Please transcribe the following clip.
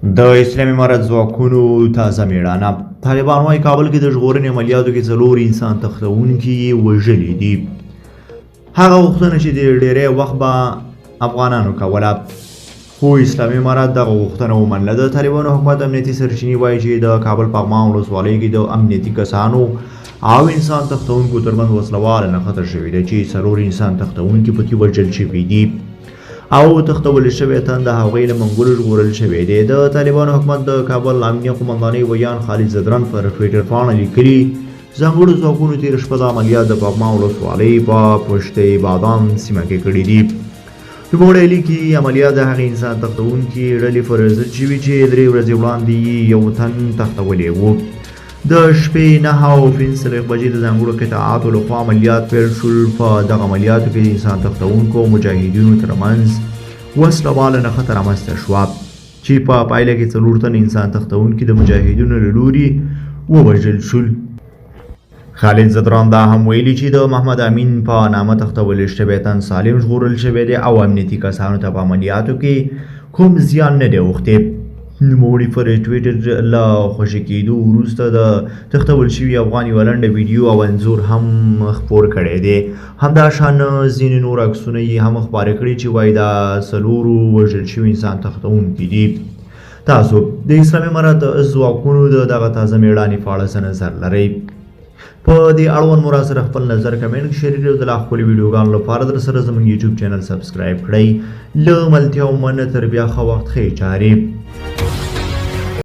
د اسلامي امارت ځواکونو تازه میړانه. طالبان وايي کابل کې د ژغورنې عملیاتو کې 4 انسان تښتونکي وژلي دي. هغه غوښتنه چې د ډیری وخت به افغانانو کوله، خو اسلامي امارت دغه غوښتنه ومنله. د طالبانو حکومت امنیتي سرچینې وایي چې د کابل پغمان ولسوالۍ کې د امنیتي کسانو او انسان تښتونکو ترمنځ وسلواله نښته شوې ده چې 4 انسان تښتونکي پکې وژل شوي دي او تښتول شوی تن د هغوی له منګولو ژغورل شوی دی. د طالبانو حکومت د کابل امنیه قومندانۍ ویان خالد زدران پر ټویټر پاڼه لیکلي ځانګړو ځواکونو تېره شپه د عملیات د پغمان ولسوالۍ په پشت بادام سیمه کې کړي دي. نوموړی لیکي عملیات د هغې انسان تښتونکي ډلې پر ضد شوي چې 3 ورځې وړاندې یو تن تښتولی و. د شپې 9:15 بجې د ځانګړو قطاعاتو لخوا عملیات پیل شول. په دغه عملیاتو کې د انسان تښتونکو او مجاهدینو ترمنځ وسله واله نښته رامنځته شوه چې په پایله کې 4 تن انسان تښتونکي د مجاهدینو له لوري ووژل شول. خالد زدران دا هم ویلي چې د محمد امین په نامه تښتول شوی تن سالم ژغورل شوی دی او امنیتي کسانو ته په عملیاتو کې کوم زیان نه دی اوښتی. نوموړي پر ټویټر له خوشي کېدو وروسته د تښتول شوي افغان یوه لنډه ویډیو او انځور هم خپور کړی دی. همداشان ځینې نور عکسونه یې هم خپاره کړي چې وایي دا 4 وژل شوي انسان تښتونکي دي. تاسو د اسلامي امارت ځواکونو د دغه تازه میړانې په اړه څه نظر لرئ؟ په دې اړوند مو راسره خپل نظر کمنټ کې شریک کړئ او د لا ښکلي ویډیوګانو لپاره در سره زموږ یوټیوب چینل سبسکرایب کړئ. له ملتیا او مننه تر بیا ښه وخت ښې چارې.